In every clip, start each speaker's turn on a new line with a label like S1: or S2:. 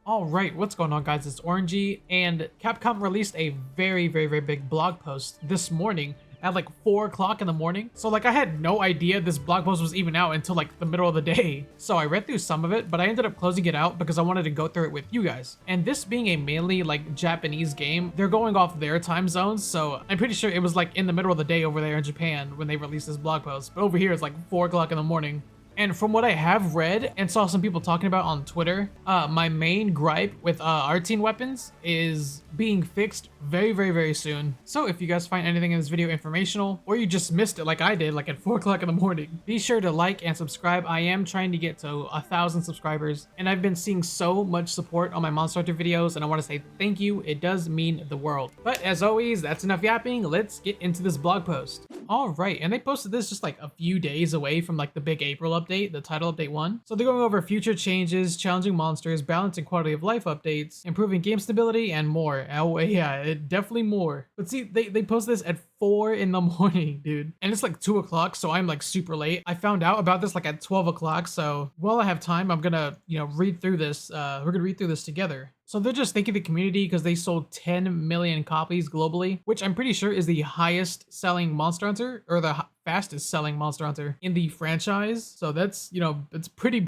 S1: All right, what's going on, guys? It's Orangey, and Capcom released a very big blog post this morning at like 4 o'clock in the morning. So like I had no idea this blog post was even out until like the middle of the day. So I read through some of it, but I ended up closing it out because I wanted to go through it with you guys. And this being a mainly like Japanese game, they're going off their time zones. So I'm pretty sure it was like in the middle of the day over there in Japan when they released this blog post. But over here it's like 4 o'clock in the morning. And from what I have read and saw some people talking about on Twitter, my main gripe with arcane weapons is being fixed very soon. So if you guys find anything in this video informational, or you just missed it like I did, like at 4 o'clock in the morning, be sure to like and subscribe. I am trying to get to 1,000 subscribers, and I've been seeing so much support on my Monster Hunter videos, and I want to say thank you. It does mean the world. But as always, that's enough yapping. Let's get into this blog post. All right, and they posted this just like a few days away from like the big April update, the title update 1. So they're going over future changes, challenging monsters, balance and quality of life updates, improving game stability, and more. Oh yeah, definitely more. But see, they post this at 4 in the morning, dude. And it's like 2 o'clock, so I'm like super late. I found out about this like at 12 o'clock, so while I have time, I'm gonna, read through this. We're gonna read through this together. So they're just thanking the community because they sold 10 million copies globally, which I'm pretty sure is the highest selling Monster Hunter, or the fastest selling Monster Hunter in the franchise. So that's, it's pretty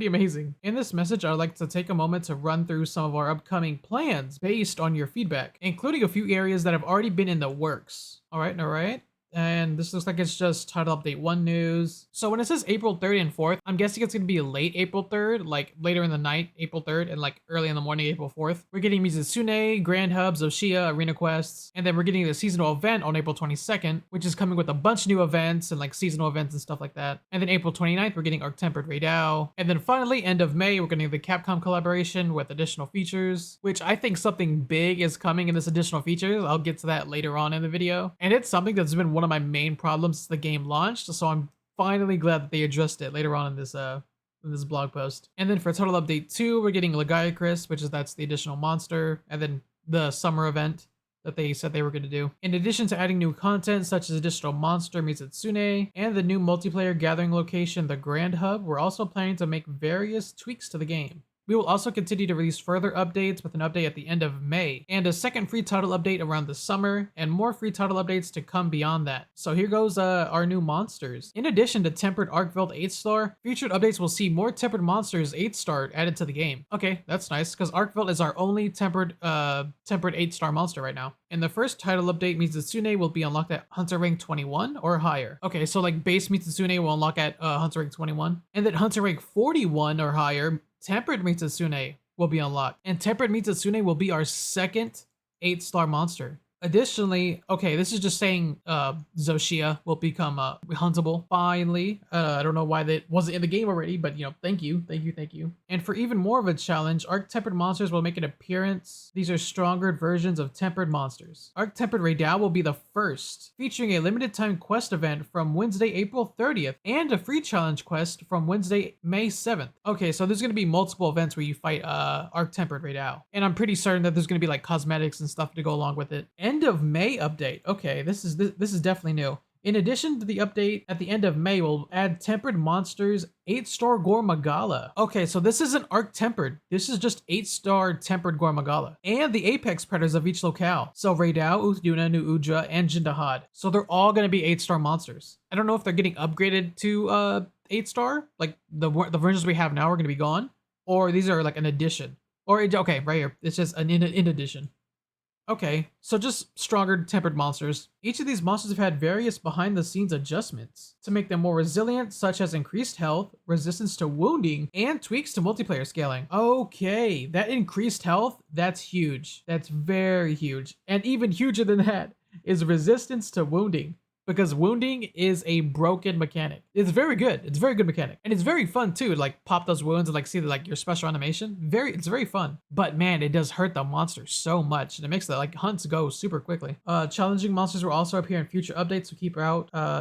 S1: amazing. In this message, I'd like to take a moment to run through some of our upcoming plans based on your feedback, including a few areas that have already been in the works. All right. And this looks like it's just title update 1 news. So when it says April 3rd and 4th, I'm guessing it's going to be late April 3rd, like later in the night, April 3rd, and like early in the morning, April 4th. We're getting Mizusune, Grand Hubs, Oshia, Arena Quests, and then we're getting the seasonal event on April 22nd, which is coming with a bunch of new events and like seasonal events and stuff like that. And then April 29th, we're getting Arc Tempered Raidao. And then finally, end of May, we're getting the Capcom collaboration with additional features, which I think something big is coming in this additional features. I'll get to that later on in the video. And it's something that's been one of my main problems since the game launched, so I'm finally glad that they addressed it later on in this blog post. And then for total update 2, we're getting Legiacris, which is that's the additional monster, and then the summer event that they said they were going to do. In addition to adding new content such as additional monster Mizusune and the new multiplayer gathering location, the Grand Hub, we're also planning to make various tweaks to the game. We will also continue to release further updates with an update at the end of May, and a second free title update around the summer, and more free title updates to come beyond that. So here goes our new monsters. In addition to Tempered Arkveld 8-star, featured updates will see more Tempered Monsters 8-star added to the game. Okay, that's nice, because Arkveld is our only tempered 8-star monster right now. And the first title update, Mizusune, will be unlocked at Hunter rank 21 or higher. Okay, so like base Mizusune will unlock at Hunter rank 21, and then Hunter rank 41 or higher, Tempered Mizusune will be unlocked, and Tempered Mizusune will be our second 8-star monster. Additionally, okay, this is just saying Zoshia will become huntable finally. I don't know why that wasn't in the game already, but thank you. And for even more of a challenge, Arc Tempered monsters will make an appearance. These are stronger versions of Tempered monsters. Arc Tempered Raidao will be the first, featuring a limited time quest event from Wednesday, April 30th, and a free challenge quest from Wednesday, May 7th. Okay, so there's gonna be multiple events where you fight Arc Tempered Raidao, and I'm pretty certain that there's gonna be like cosmetics and stuff to go along with it. End of May update. Okay, this is definitely new. In addition to the update at the end of May, we'll add Tempered Monsters 8-star Gore Magala. Okay, so this isn't Arc Tempered. This is just 8-star Tempered Gore Magala. And the apex predators of each locale. So Raidao, Uthduna, Nu Udra, and Jindahad. So they're all going to be 8-star monsters. I don't know if they're getting upgraded to 8-star. Like the versions we have now are going to be gone. Or these are like an addition. Or, okay, right here. It's just an in addition. Okay, so just stronger tempered monsters. Each of these monsters have had various behind-the-scenes adjustments to make them more resilient, such as increased health, resistance to wounding, and tweaks to multiplayer scaling. Okay, that increased health, that's huge. That's very huge. And even huger than that is resistance to wounding, because wounding is a broken mechanic. It's very good. It's a very good mechanic. And it's very fun too, like pop those wounds and like see like your special animation. It's very fun. But man, it does hurt the monster so much, and it makes the like hunts go super quickly. Challenging monsters will also appear in future updates, so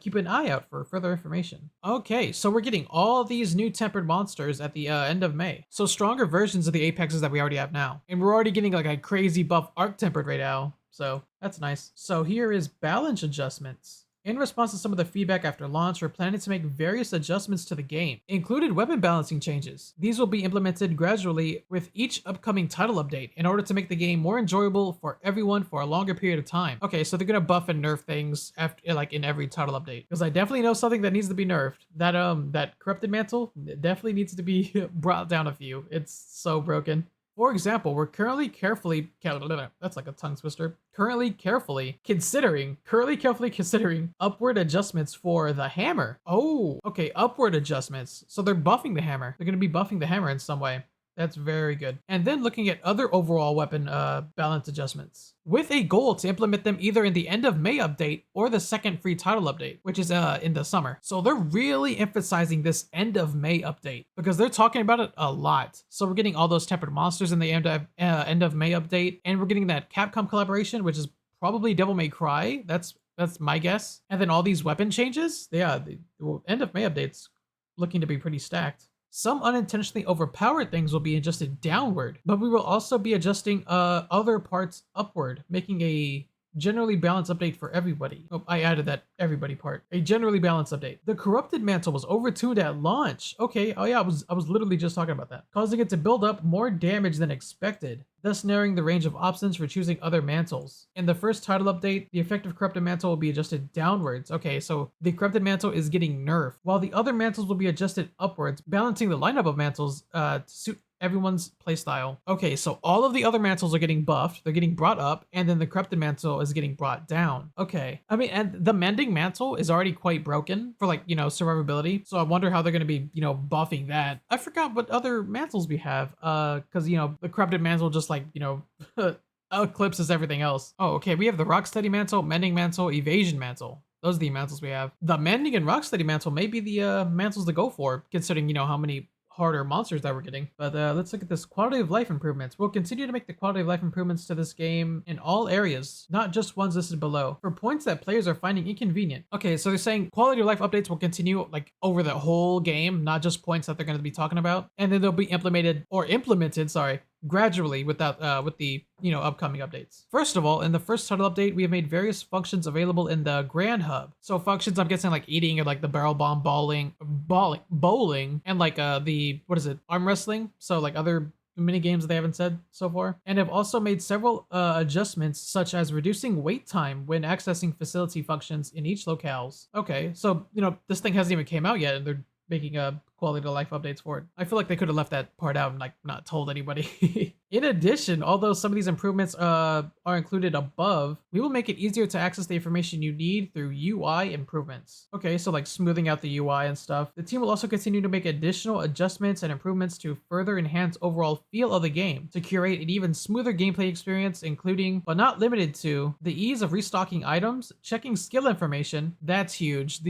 S1: keep an eye out for further information. Okay, so we're getting all these new tempered monsters at the end of May. So stronger versions of the apexes that we already have now. And we're already getting like a crazy buff Arc Tempered right now. So that's nice. So here is balance adjustments. In response to some of the feedback after launch, we're planning to make various adjustments to the game, included weapon balancing changes. These will be implemented gradually with each upcoming title update in order to make the game more enjoyable for everyone for a longer period of time. Okay, so they're gonna buff and nerf things after, like, in every title update, because I definitely know something that needs to be nerfed. That corrupted mantle definitely needs to be brought down a few. It's so broken. For example, we're currently carefully, that's like a tongue twister, currently carefully considering upward adjustments for the hammer. Oh, okay, upward adjustments. So they're buffing the hammer. They're going to be buffing the hammer in some way. That's very good. And then looking at other overall weapon balance adjustments, with a goal to implement them either in the end of May update or the second free title update, which is in the summer. So they're really emphasizing this end of May update because they're talking about it a lot. So we're getting all those tempered monsters in the end of May update, and we're getting that Capcom collaboration, which is probably Devil May Cry. That's my guess. And then all these weapon changes. Yeah, the end of May update's looking to be pretty stacked. Some unintentionally overpowered things will be adjusted downward, but we will also be adjusting other parts upward, making a generally balanced update for everybody. Oh, I added that everybody part. A generally balanced update. The corrupted mantle was overtuned at launch. Okay, oh yeah, I was literally just talking about that. Causing it to build up more damage than expected, thus narrowing the range of options for choosing other mantles. In the first title update, the effective corrupted mantle will be adjusted downwards. Okay, so the corrupted mantle is getting nerfed, while the other mantles will be adjusted upwards, balancing the lineup of mantles to suit everyone's playstyle. Okay, so all of the other mantles are getting buffed, they're getting brought up, and then the corrupted mantle is getting brought down. Okay, I mean, and the mending mantle is already quite broken for, like, survivability, so I wonder how they're going to be, buffing that. I forgot what other mantles we have, because, the corrupted mantle just, like, eclipses everything else. Oh, okay, we have the rocksteady mantle, mending mantle, evasion mantle. Those are the mantles we have. The mending and rocksteady mantle may be the mantles to go for, considering, how many harder monsters that we're getting. But let's look at this quality of life improvements. We'll continue to make the quality of life improvements to this game in all areas, not just ones listed below, for points that players are finding inconvenient. Okay, so they're saying quality of life updates will continue, like, over the whole game, not just points that they're going to be talking about, and then they'll be implemented gradually with the upcoming updates. First of all, in the first title update, we have made various functions available in the Grand Hub. So functions, I'm guessing, like eating, or like the barrel bomb, bowling, and like arm wrestling. So like other mini games that they haven't said so far, and have also made several adjustments, such as reducing wait time when accessing facility functions in each locales. Okay, so this thing hasn't even came out yet, and they're making quality of life updates for it. I feel like they could have left that part out and, like, not told anybody. In addition, although some of these improvements are included above, we will make it easier to access the information you need through UI improvements. Okay, so like smoothing out the UI and stuff. The team will also continue to make additional adjustments and improvements to further enhance overall feel of the game, to curate an even smoother gameplay experience, including, but not limited to, the ease of restocking items, checking skill information. That's huge.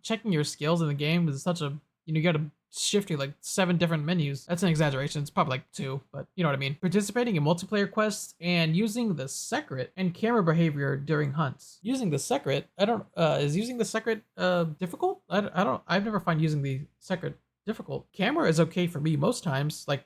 S1: Checking your skills in the game is such a, you gotta shift you like 7 different menus. That's an exaggeration. It's probably like 2, but you know what I mean. Participating in multiplayer quests and using the secret and camera behavior during hunts. Using the secret, is using the secret difficult? I've never found using the secret difficult. Camera is okay for me most times, like,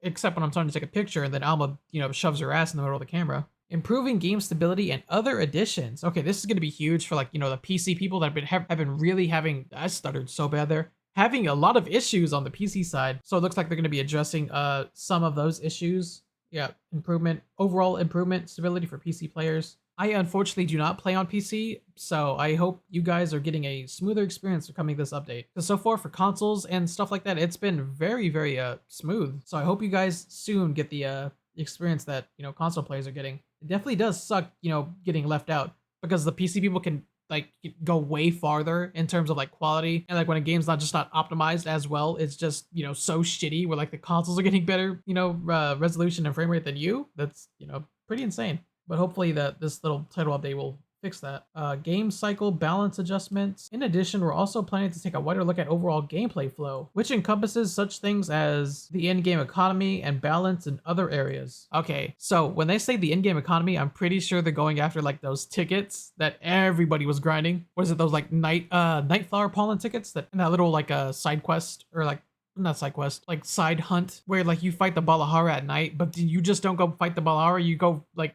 S1: except when I'm trying to take a picture and then Alma, shoves her ass in the middle of the camera. Improving game stability and other additions. Okay, this is going to be huge for, like, the PC people that have been really having, I stuttered so bad there, having a lot of issues on the PC side. So it looks like they're going to be addressing some of those issues. Yeah, overall improvement, stability for PC players. I unfortunately do not play on PC, so I hope you guys are getting a smoother experience coming this update. Because so far for consoles and stuff like that, it's been very, very smooth. So I hope you guys soon get the experience that, console players are getting. It definitely does suck, getting left out, because the PC people can, like, go way farther in terms of, like, quality, and, like, when a game's not optimized as well, it's just, so shitty, where, like, the consoles are getting better, resolution and frame rate than you. That's, pretty insane. But hopefully this little title update will fix that. Game cycle balance adjustments. In addition, we're also planning to take a wider look at overall gameplay flow, which encompasses such things as the in-game economy and balance in other areas. Okay, so when they say the in-game economy, I'm pretty sure they're going after, like, those tickets that everybody was grinding. What is it? Those, like, nightflower pollen tickets that in that little, like, side quest, or like not side quest, like side hunt, where like you fight the Balahara at night, but you just don't go fight the Balahara. You go like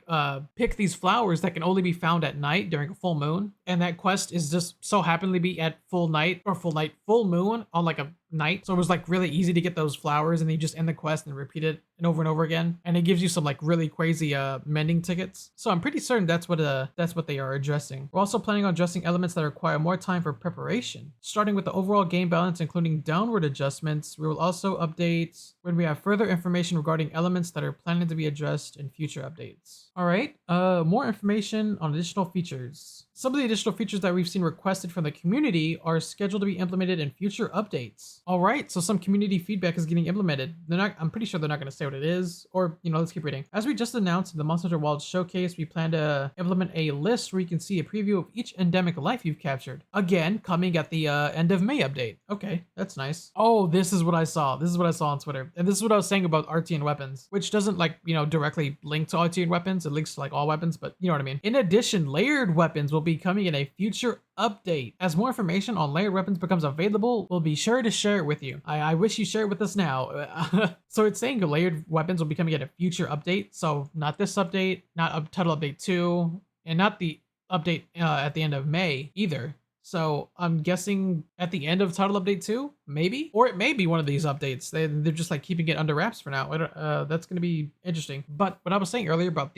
S1: pick these flowers that can only be found at night during a full moon, and that quest is just so happenly be at full night or full moon on like a night. So it was like really easy to get those flowers, and then you just end the quest and repeat it and over again, and it gives you some like really crazy mending tickets. So I'm pretty certain that's what they are addressing. We're also planning on addressing elements that require more time for preparation, starting with the overall game balance, including downward adjustments. We will also update when we have further information regarding elements that are planning to be addressed in future updates. All right, more information on additional features. Some of the additional features that we've seen requested from the community are scheduled to be implemented in future updates. All right, so some community feedback is getting implemented. I'm pretty sure they're not going to say what it is, or, let's keep reading. As we just announced in the Monster Hunter Wilds showcase, we plan to implement a list where you can see a preview of each endemic life you've captured. Again, coming at the end of May update. Okay, that's nice. Oh, this is what I saw. This is what I saw on Twitter. And this is what I was saying about Artian weapons, which doesn't directly link to Artian weapons. It links to like all weapons, but you know what I mean. In addition, layered weapons will be coming in a future update. As more information on layered weapons becomes available, we'll be sure to share it with you. I wish you share it with us now. So it's saying layered weapons will be coming in a future update. So not this update, not Title Update 2, and not the update at the end of May either. So I'm guessing at the end of Title Update 2, maybe? Or it may be one of these updates. They're just like keeping it under wraps for now. That's going to be interesting. But what I was saying earlier about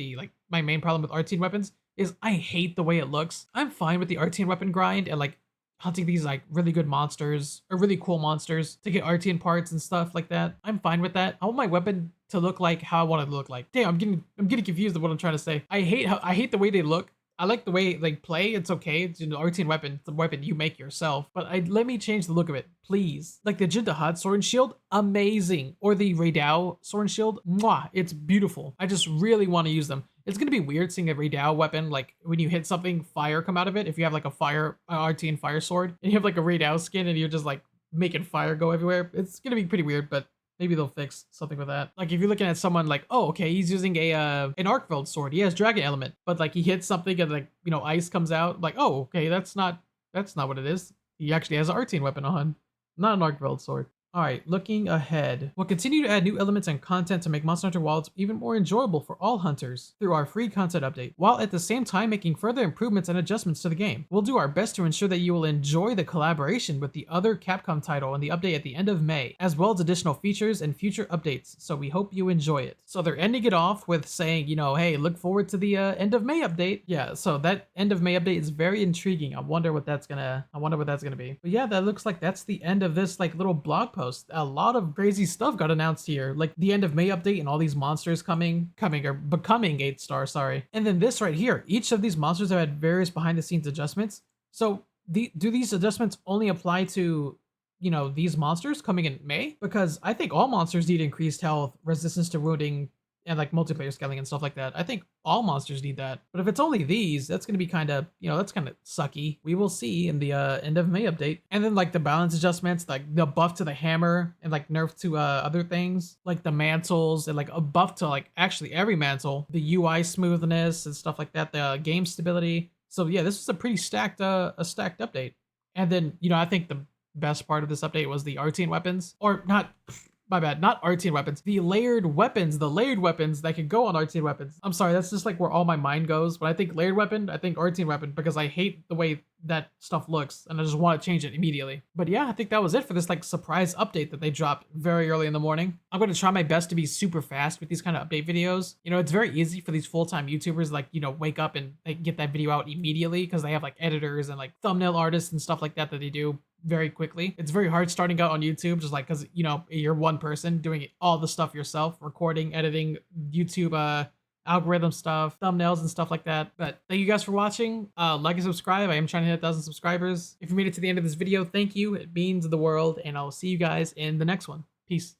S1: my main problem with Artian weapons is I hate the way it looks. I'm fine with the Artian weapon grind and like hunting these like really good monsters or really cool monsters to get Artian parts and stuff like that. I'm fine with that. I want my weapon to look like how I want it to look like. Damn, I'm getting confused with what I'm trying to say. I hate the way they look. I like the way they play. It's okay. It's an Artian weapon. It's a weapon you make yourself. But let me change the look of it, please. Like the Jindahad sword and shield, amazing. Or the Raidao sword and shield, mwah, it's beautiful. I just really want to use them. It's gonna be weird seeing a Raidao weapon, like when you hit something, fire come out of it. If you have like a Artian fire sword, and you have like a Raidao skin, and you're just like making fire go everywhere. It's gonna be pretty weird, but maybe they'll fix something with that. Like if you're looking at someone like, oh, okay, he's using an Arcveld sword. He has dragon element, but like he hits something and like, ice comes out. Like, oh, okay, that's not what it is. He actually has an Artian weapon on, not an Arcveld sword. All right, looking ahead. We'll continue to add new elements and content to make Monster Hunter Wilds even more enjoyable for all hunters through our free content update, while at the same time making further improvements and adjustments to the game. We'll do our best to ensure that you will enjoy the collaboration with the other Capcom title in the update at the end of May, as well as additional features and future updates, so we hope you enjoy it. So they're ending it off with saying, hey, look forward to the end of May update. Yeah, so that end of May update is very intriguing. I wonder what that's gonna be. But yeah, that looks like that's the end of this like little blog post. A lot of crazy stuff got announced here, like the end of May update and all these monsters coming or becoming 8-star, sorry. And then this right here, each of these monsters have had various behind the scenes adjustments. So do these adjustments only apply to these monsters coming in May? Because I think all monsters need increased health, resistance to wounding, and like multiplayer scaling and stuff like that. I think all monsters need that. But if it's only these, that's going to be kind of, that's kind of sucky. We will see in the end of May update. And then like the balance adjustments, like the buff to the hammer and like nerf to other things, like the mantles and like a buff to like actually every mantle, the UI smoothness and stuff like that, the game stability. So yeah, this was a pretty stacked update. And then, I think the best part of this update was the Artian weapons, or not. My bad, not Artian weapons. The layered weapons that can go on Artian weapons. I'm sorry, that's just like where all my mind goes. When I think layered weapon, I think Artian weapon, because I hate the way that stuff looks and I just want to change it immediately. But yeah, I think that was it for this like surprise update that they dropped very early in the morning. I'm going to try my best to be super fast with these kind of update videos. It's very easy for these full-time YouTubers like, wake up and like, get that video out immediately because they have like editors and like thumbnail artists and stuff like that they do very quickly. It's very hard starting out on YouTube, just like because you're one person doing all the stuff yourself, recording, editing, YouTube algorithm stuff, thumbnails and stuff like that. But thank you guys for watching. Like and subscribe. I am trying to hit 1,000 subscribers. If you made it to the end of this video, thank you. It means the world, and I'll see you guys in the next one. Peace.